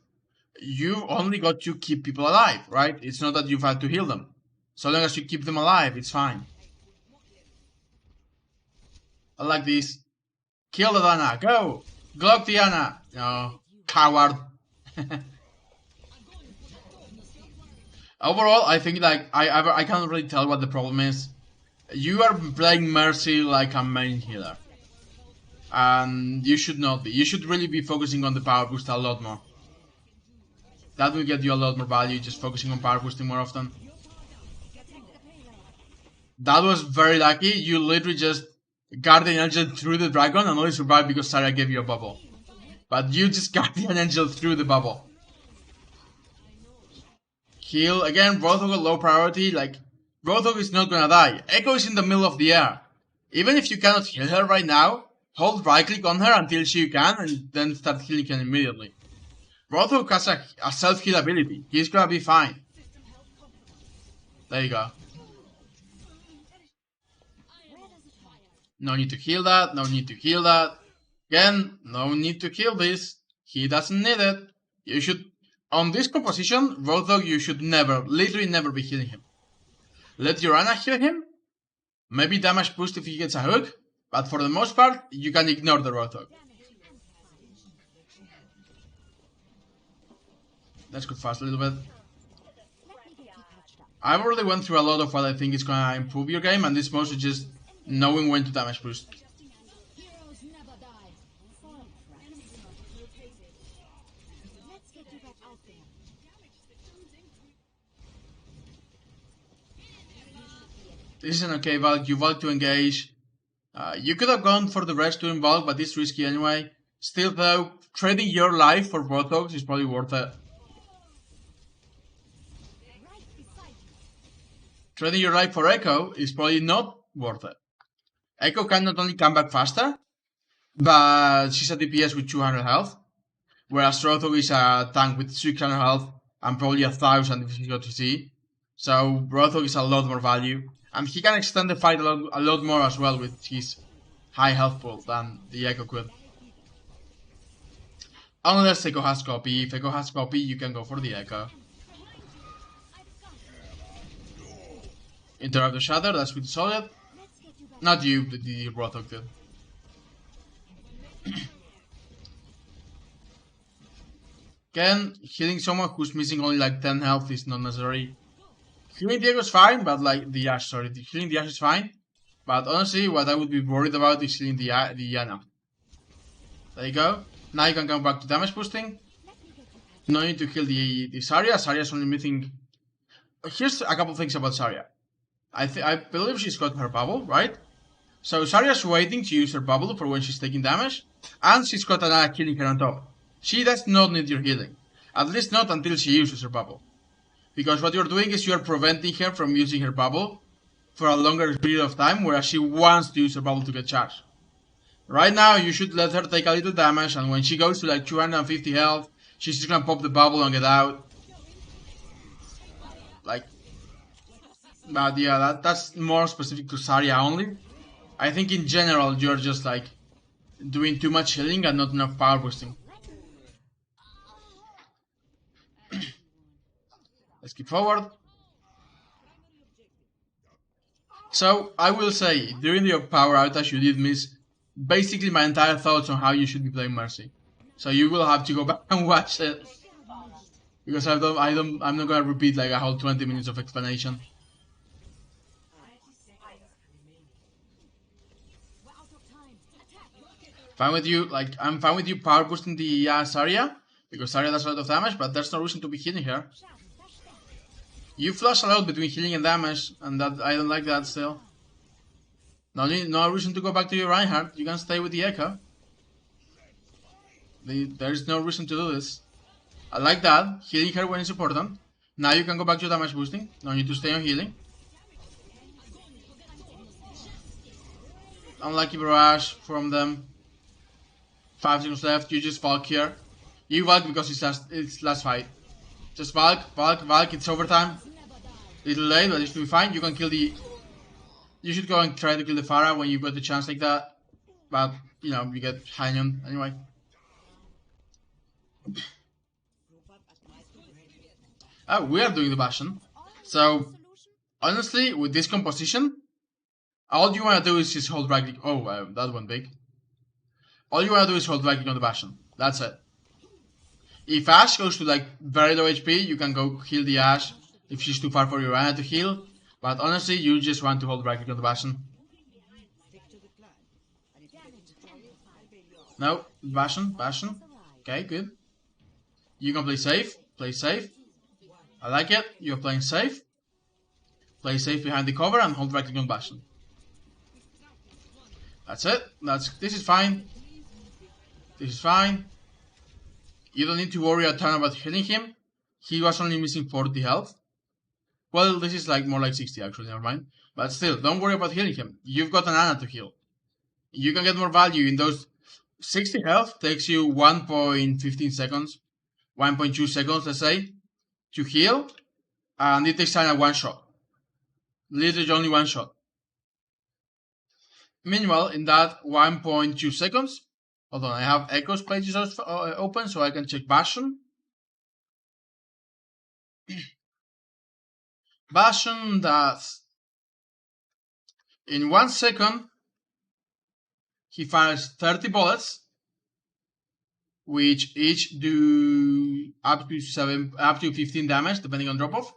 you only got to keep people alive, right? It's not that you've had to heal them. So long as you keep them alive, it's fine. I like this. Kill the Dana, go! Glock Diana! No, coward. Overall, I think like I can't really tell what the problem is. You are playing Mercy like a main healer, and you should not be. You should really be focusing on the power boost a lot more. That will get you a lot more value, just focusing on power boosting more often. That was very lucky. You literally just Guardian Angel through the dragon and only survived because Zarya gave you a bubble. But you just Guardian Angel through the bubble. Heal again, Rothog low priority, like Rothog is not gonna die. Echo is in the middle of the air. Even if you cannot heal her right now, hold right click on her until she can and then start healing her immediately. Rothog has a self-heal ability. He's gonna be fine. There you go. No need to heal that, no need to heal that. Again, no need to heal this. He doesn't need it. You should, on this composition, Rothog, you should never, literally never be healing him. Let Urana heal him. Maybe damage boost if he gets a hook. But for the most part, you can ignore the Rothog. Let's go fast a little bit. I've already went through a lot of what I think is gonna improve your game, and this mostly just knowing when to damage boost. This is an okay Valk. You Valk to engage. You could have gone for the rest to involve, but it's risky anyway. Still though, trading your life for Rothogs is probably worth it. Trading your life for Echo is probably not worth it. Echo can not only come back faster, but she's a DPS with 200 health, whereas Rothog is a tank with 600 health and probably 1000 if he's got TC. So Rothog is a lot more value, and he can extend the fight a lot more as well with his high health pool than the Echo could. Unless Echo has copy. If Echo has copy, you can go for the Echo. Interrupt the Shatter, that's pretty solid. Not you, the Rothog did. Again, healing someone who's missing only like 10 health is not necessary. Healing Diego is fine, but like the Ashe, sorry. Healing the Ashe is fine. But honestly, what I would be worried about is healing the Yana. There you go. Now you can come back to damage boosting. No need to heal the Zarya. Zarya's only missing... Here's a couple things about Zarya. I believe she's got her bubble, right? So Zarya's waiting to use her bubble for when she's taking damage, and she's got another killing her on top. She does not need your healing. At least not until she uses her bubble. Because what you're doing is you're preventing her from using her bubble for a longer period of time, whereas she wants to use her bubble to get charged. Right now, you should let her take a little damage, and when she goes to like 250 health, she's just gonna pop the bubble and get out. Like... But yeah, that's more specific to Zarya only. I think in general you're just like doing too much healing and not enough power boosting. Let's keep forward. So I will say, during your power outage, you did miss basically my entire thoughts on how you should be playing Mercy. So you will have to go back and watch it, because I'm not gonna repeat like a whole 20 minutes of explanation. Fine with you, like I'm fine with you power boosting the Zarya, because Zarya does a lot of damage, but there's no reason to be healing her. You flash a lot between healing and damage, and that I don't like that still. No reason to go back to your Reinhardt. You can stay with the Echo. There's no reason to do this. I like that. Healing her when it's important. Now you can go back to damage boosting. No need to stay on healing. Unlucky barrage from them. 5 seconds left. You just Valk here. You Valk because it's last fight. Just Valk. It's overtime. Little late, but it should be fine. You can kill the... You should go and try to kill the Pharah when you got the chance like that. But, you know, you get Hanyon anyway. Oh, we are doing the Bastion. So, honestly, with this composition, all you want to do is just hold right click. Oh, that went big. All you want to do is hold right click on the Bastion. That's it. If Ashe goes to like very low HP, you can go heal the Ashe if she's too far for your Ana to heal. But honestly, you just want to hold right click on the Bastion. No, Bastion. Okay, good. You can play safe. I like it. You're playing safe. Play safe behind the cover and hold right click on Bastion. That's it. This is fine. You don't need to worry a ton about healing him. He was only missing 40 health. Well, this is like more like 60 actually, never mind. But still, don't worry about healing him. You've got an Ana to heal. You can get more value in those 60 health. Takes you 1.15 seconds. 1.2 seconds, let's say, to heal. And it takes Ana one shot. Literally only one shot. Meanwhile, in that 1.2 seconds, hold on, I have Echo's pages open so I can check Bastion. Bastion does, in 1 second, he fires 30 bullets, which each do up to 15 damage, depending on drop off.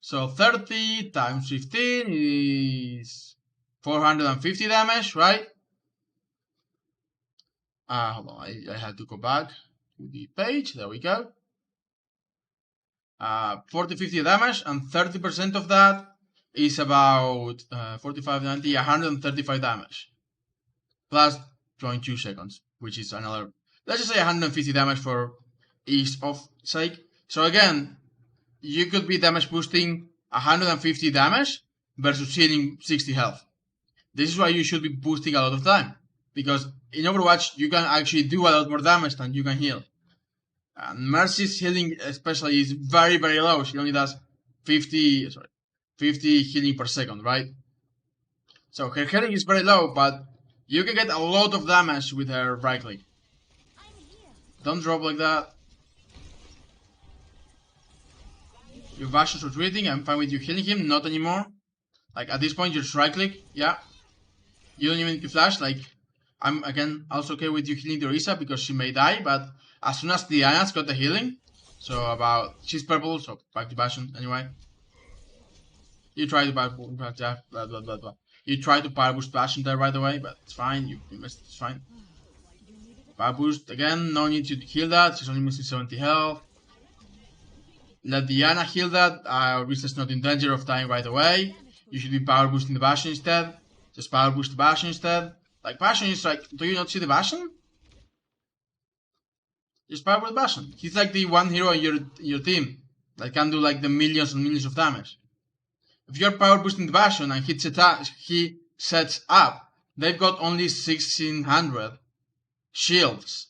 So 30 times 15 is 450 damage, right? Hold on, I had to go back to the page. There we go. 40-50 damage, and 30% of that is about 45-90, 135 damage. Plus 0.2 seconds, which is another, let's just say 150 damage for ease of sake. So again, you could be damage boosting 150 damage versus healing 60 health. This is why you should be boosting a lot of time. Because in Overwatch, you can actually do a lot more damage than you can heal. And Mercy's healing especially is very, very low. She only does 50 healing per second, right? So her healing is very low, but you can get a lot of damage with her right click. Don't drop like that. Your Bastion's retreating, I'm fine with you healing him, not anymore. Like at this point you just right click, yeah. You don't even need to flash, like I'm again also okay with you healing the Orisa because she may die, but as soon as the Ana's got the healing, so she's purple, so back to Bastion anyway. You try to You try to power boost Bastion there right away, but it's fine, you missed, it's fine. Power boost again, no need to heal that, she's only missing 70 health. Let the Ana heal that, Orisa's not in danger of dying right away. You should be power boosting the Bastion instead. Just power boost the Bastion instead. Like Bastion is like, do you not see the Bastion? Just power boost Bastion. He's like the one hero in your team that can do like the millions and millions of damage. If you're power boosting the Bastion and he sets up, they've got only 1600 shields.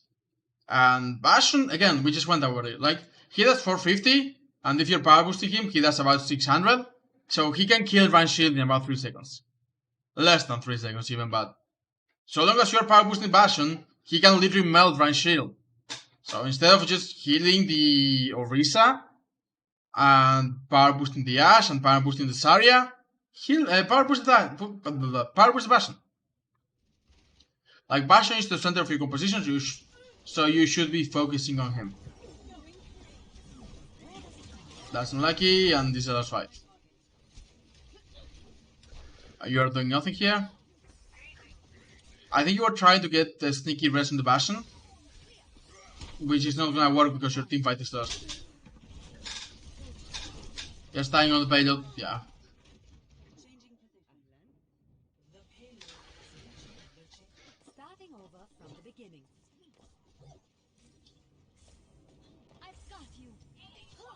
And Bastion, again, we just went over it. Like, he does 450, and if you're power boosting him, he does about 600. So he can kill Run Shield in about 3 seconds. Less than 3 seconds even, but so long as you're power boosting Bastion, he can literally melt Run Shield. So instead of just healing the Orisa and power boosting the Ashe and power boosting the Zarya. Power boost the power boost the Bastion. Like Bastion is the center of your composition, so you should be focusing on him. That's unlucky, and this is a last fight. You are doing nothing here. I think you are trying to get the sneaky rest in the Bastion, which is not gonna work because your team fight is lost. Just dying on the payload, yeah.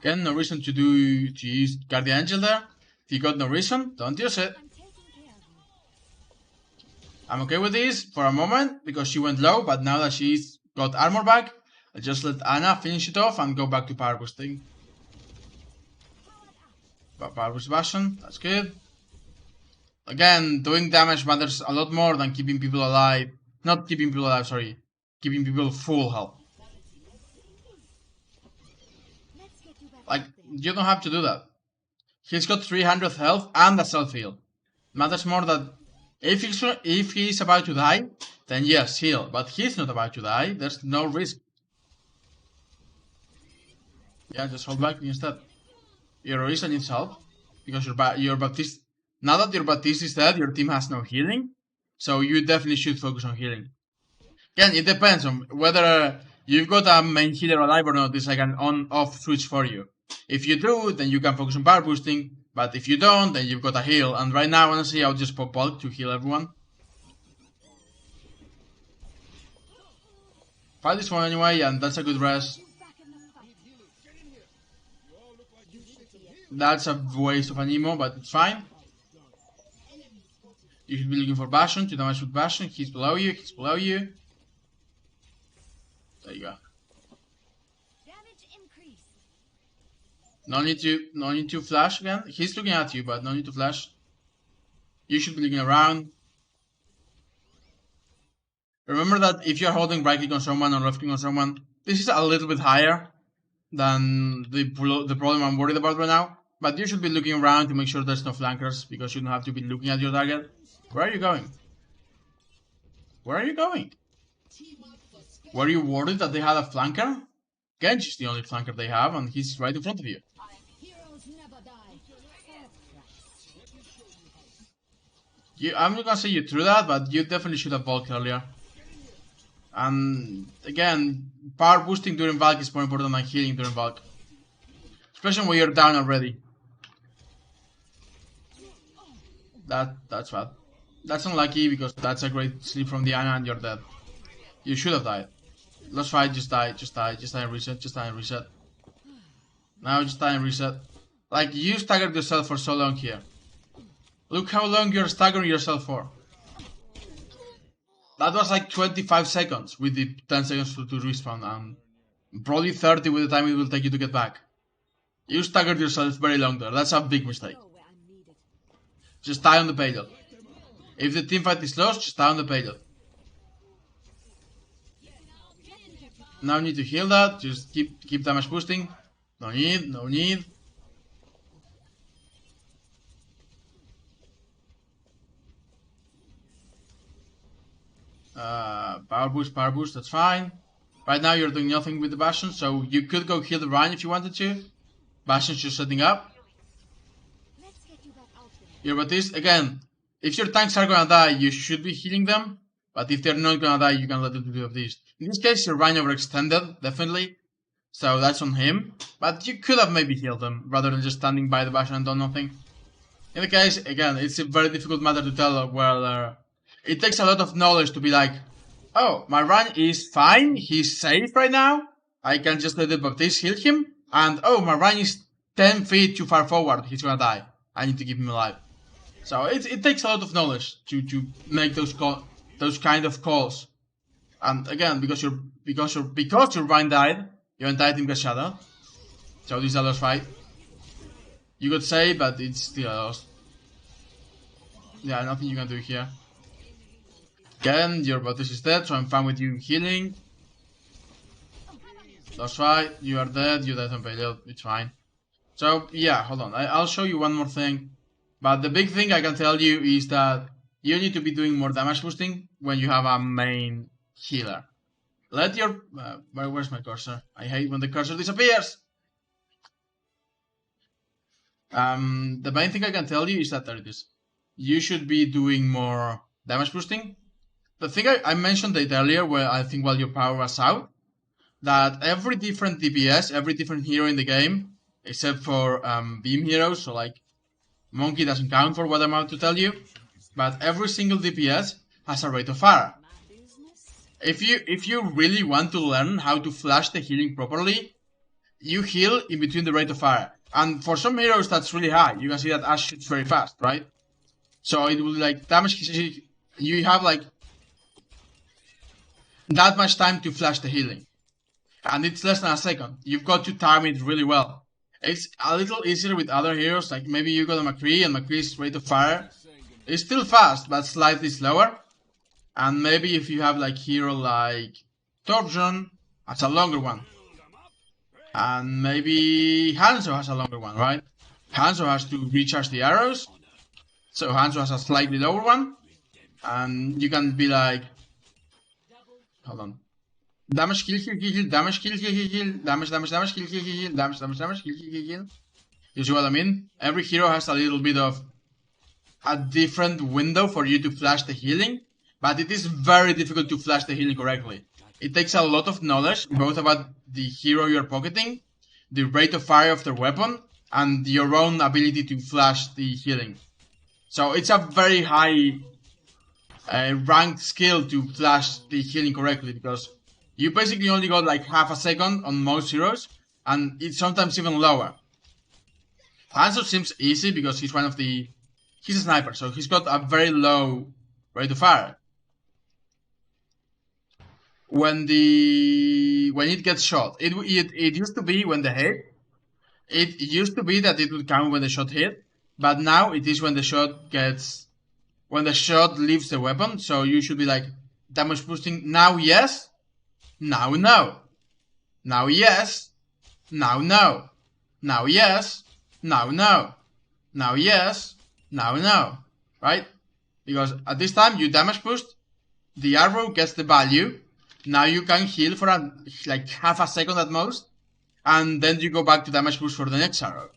Again, no reason to use Guardian Angel there. If you got no reason, don't use it. I'm okay with this for a moment because she went low, but now that she's got armor back, I'll just let Ana finish it off and go back to power boosting. Power boost Bastion, that's good. Again, doing damage matters a lot more than keeping people alive. Not keeping people alive, sorry. Keeping people full health. Like, you don't have to do that. He's got 300 health and a self-heal. Matters more that if he's about to die, then yes, heal. But he's not about to die, there's no risk. Yeah, just hold back instead. Your Orisa needs help. Because your Baptiste... Now that your Baptiste is dead, your team has no healing. So you definitely should focus on healing. Again, it depends on whether you've got a main healer alive or not. It's like an on-off switch for you. If you do, then you can focus on power boosting. But if you don't, then you've got a heal. And right now, honestly, I'll just pop bulk to heal everyone. Fight this one anyway, and that's a good rest. That's a waste of an emo, but it's fine. You should be looking for Bastion to damage with Bastion. He's below you, he's below you. There you go. No need to flash again. He's looking at you, but no need to flash. You should be looking around. Remember that if you're holding right click on someone or left click on someone, this is a little bit higher than the problem I'm worried about right now. But you should be looking around to make sure there's no flankers, because you don't have to be looking at your target. Where are you going? Where are you going? Were you worried that they had a flanker? Genji's the only flanker they have, and he's right in front of you. I'm not gonna say you threw that, but you definitely should have bulked earlier. And again, power boosting during bulk is more important than healing during bulk. Especially when you're down already. That's bad. That's unlucky because that's a great sleep from the Ana and you're dead. You should have died. Last fight, just die and reset. Now just die and reset. Like, you staggered yourself for so long here. Look how long you're staggering yourself for. That was like 25 seconds with the 10 seconds to respawn, and probably 30 with the time it will take you to get back. You staggered yourself very long there. That's a big mistake. Just die on the payload. If the teamfight is lost, just die on the payload. No need to heal that. Just keep damage boosting. No need. Power boost, that's fine. Right now you're doing nothing with the Bastion, so you could go heal the Rhine if you wanted to. Bastion's just setting up. Your Baptiste, again, if your tanks are gonna die, you should be healing them. But if they're not gonna die, you can let them do Baptiste. In this case, your Rhine overextended, definitely. So that's on him. But you could have maybe healed them, rather than just standing by the Bastion and done nothing. In the case, again, it's a very difficult matter to tell where... it takes a lot of knowledge to be like, oh, my Rhine is fine, he's safe right now, I can just let the Baptiste heal him, and oh, my Rhine is 10 feet too far forward, he's gonna die, I need to keep him alive. So it takes a lot of knowledge to make those kind of calls. And again, because your Rhine died, your entire team got shadowed. So this is a lost fight. You could say, but it's still a loss. Yeah, nothing you can do here. Again, your Baptiste is dead, so I'm fine with you healing. Lost fight, you are dead, you died on payload, it's fine. So yeah, hold on. I'll show you one more thing. But the big thing I can tell you is that you need to be doing more damage boosting when you have a main healer. Let your... where's my cursor? I hate when the cursor disappears! The main thing I can tell you is that there it is. You should be doing more damage boosting. The thing I mentioned it earlier, where I think while your power was out, that every different DPS, every different hero in the game, except for beam heroes, so like Monkey doesn't count for what I'm about to tell you, but every single DPS has a rate of fire. If you really want to learn how to flash the healing properly, you heal in between the rate of fire. And for some heroes that's really high. You can see that Ashe shoots very fast, right? So it will like damage, you have like that much time to flash the healing. And it's less than a second. You've got to time it really well. It's a little easier with other heroes, like maybe you got a McCree, and McCree's rate of fire is still fast, but slightly slower. And maybe if you have like hero like Torbjorn, that's a longer one. And maybe Hanzo has a longer one, right? Hanzo has to recharge the arrows, so Hanzo has a slightly lower one. And you can be like, hold on. Damage, kill, damage, kill, damage, kill, damage, kill. You see what I mean? Every hero has a little bit of a different window for you to flash the healing, but it is very difficult to flash the healing correctly. It takes a lot of knowledge, both about the hero you're pocketing, the rate of fire of their weapon, and your own ability to flash the healing. So it's a very high ranked skill to flash the healing correctly, because you basically only got like half a second on most heroes, and it's sometimes even lower. Hanzo seems easy because he's one of the... He's a sniper, so he's got a very low rate of fire. When it gets shot, it used to be when the hit. It used to be that it would count when the shot hit, but now it is when the shot gets... When the shot leaves the weapon, so you should be like, damage boosting, now yes, now no. Now yes, now no. Now yes, now no. Now yes, now no. Right? Because at this time you damage boost, the arrow gets the value, now you can heal for like half a second at most, and then you go back to damage boost for the next arrow.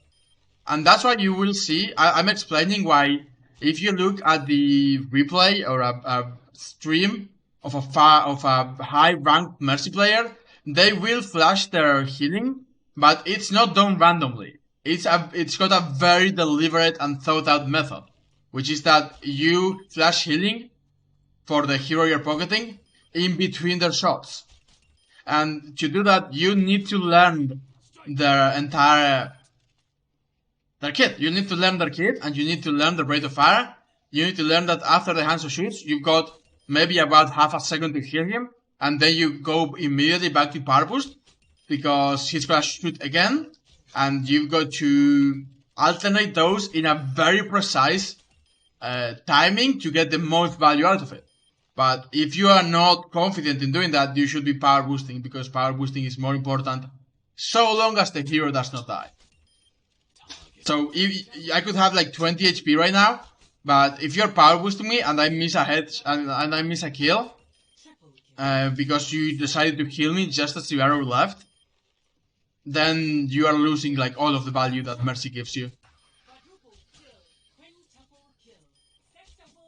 And that's why you will see, I'm explaining why, if you look at the replay or a stream of a high ranked Mercy player, they will flash their healing, but it's not done randomly. It's got a very deliberate and thought out method, which is that you flash healing for the hero you're pocketing in between their shots. And to do that, you need to learn their kit. You need to learn their kit, and you need to learn the rate of fire. You need to learn that after the Hanzo shoots, you've got maybe about half a second to heal him, and then you go immediately back to power boost, because he's gonna shoot again, and you've got to alternate those in a very precise timing to get the most value out of it. But if you are not confident in doing that, you should be power boosting, because power boosting is more important so long as the hero does not die. So I could have like 20 HP right now, but if you're power boosting me and I miss a head and I miss a kill, because you decided to kill me just as the arrow left, then you are losing like all of the value that Mercy gives you.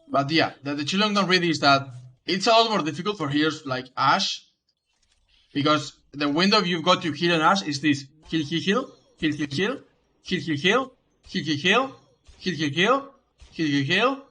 But yeah, the chilling don't read is that it's a lot more difficult for heroes like Ashe, because the window you've got to heal an Ashe is this: heal, heal, heal, heal, heal, heal, heal, heal, heal, heal, heal, heal, heal, heal, heal, heal, heal, heal.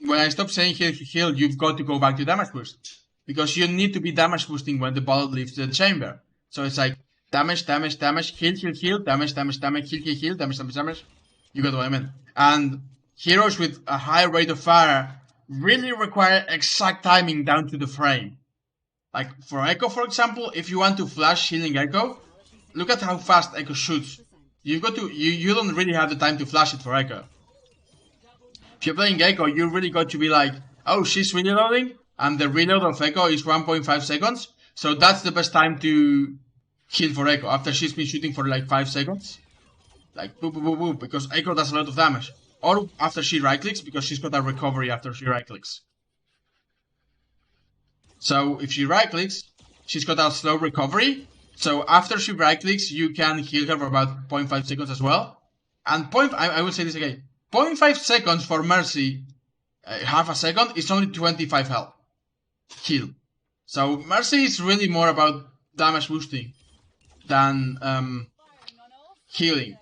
When I stop saying heal, heal, heal, you've got to go back to damage boost, because you need to be damage boosting when the bullet leaves the chamber. So it's like damage, damage, damage, heal, heal, heal, damage, damage, damage, heal, heal, heal, damage, damage, damage. You got what I mean? And heroes with a high rate of fire really require exact timing down to the frame. Like for Echo, for example, if you want to flash healing Echo, look at how fast Echo shoots. You've got to, you don't really have the time to flash it for Echo. If you're playing Echo, you really got to be like, oh, she's reloading, and the reload of Echo is 1.5 seconds, so that's the best time to heal for Echo, after she's been shooting for like 5 seconds. Like boop boop boop boop, because Echo does a lot of damage. Or after she right clicks, because she's got a recovery after she right clicks. So if she right clicks, she's got a slow recovery. So after she right clicks, you can heal her for about 0.5 seconds as well. And I will say this again, 0.5 seconds for Mercy, half a second, is only 25 health heal. So Mercy is really more about damage boosting than healing.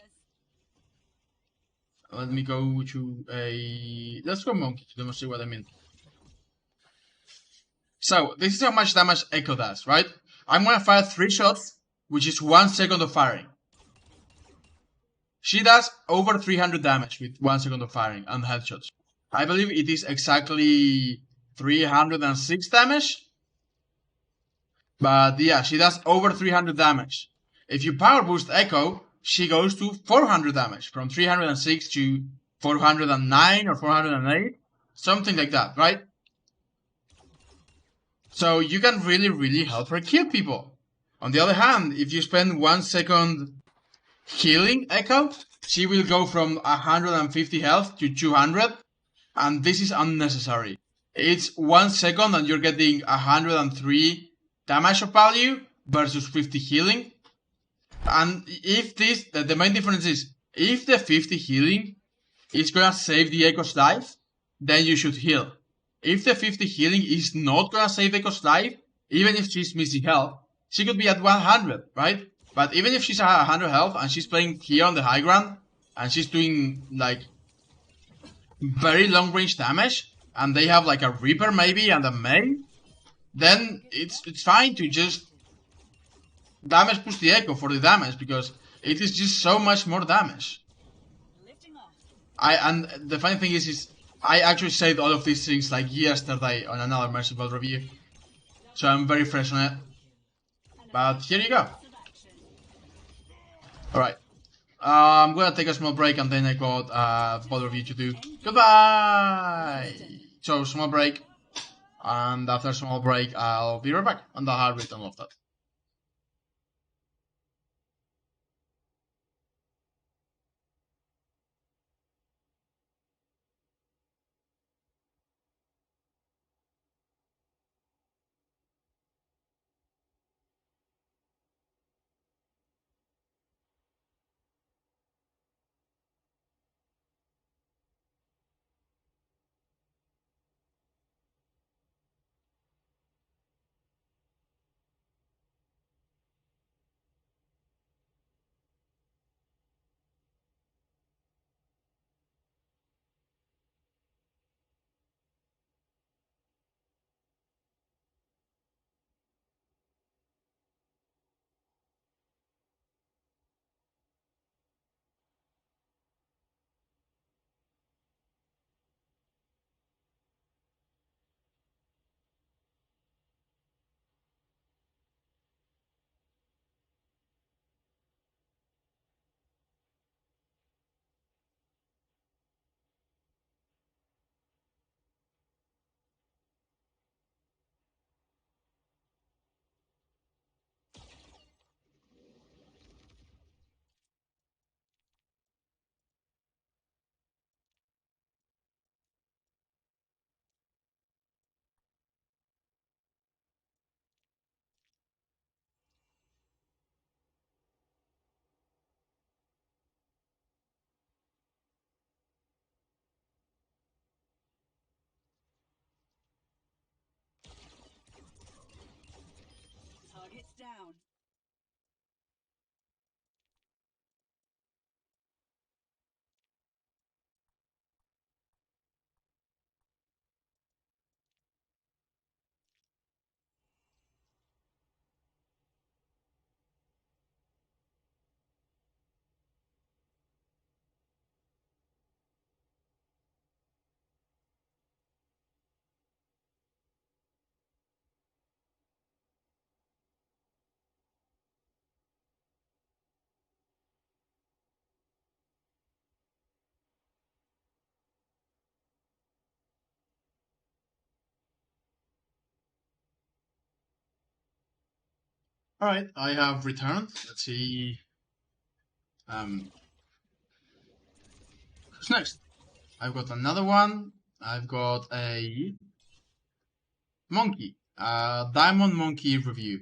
Let me go to a... Let's go Monkey to demonstrate what I mean. So, this is how much damage Echo does, right? I'm gonna fire 3 shots, which is 1 second of firing. She does over 300 damage with 1 second of firing and headshots. I believe it is exactly 306 damage. But yeah, she does over 300 damage. If you power boost Echo, she goes to 400 damage, from 306 to 409 or 408, something like that, right? So you can really help her kill people. On the other hand, if you spend 1 second healing Echo, she will go from 150 health to 200, and this is unnecessary. It's 1 second and you're getting 103 damage of value versus 50 healing. And if this, the main difference is, if the 50 healing is gonna save the Echo's life, then you should heal. If the 50 healing is not gonna save Echo's life, even if she's missing health, she could be at 100, right? But even if she's at 100 health and she's playing here on the high ground, and she's doing like very long range damage, and they have like a Reaper maybe and a May, then it's fine to just damage push the Echo for the damage, because it is just so much more damage. And the funny thing is I actually said all of these things like yesterday on another Merciful review, so I'm very fresh on it. But here you go. Alright. I'm gonna take a small break and then I got a VOD review to do. Goodbye! So, small break. And after small break, I'll be right back on the heart rate and all of that. Targets down. Alright, I have returned. Let's see. What's next? I've got another one. I've got a monkey. Diamond monkey review.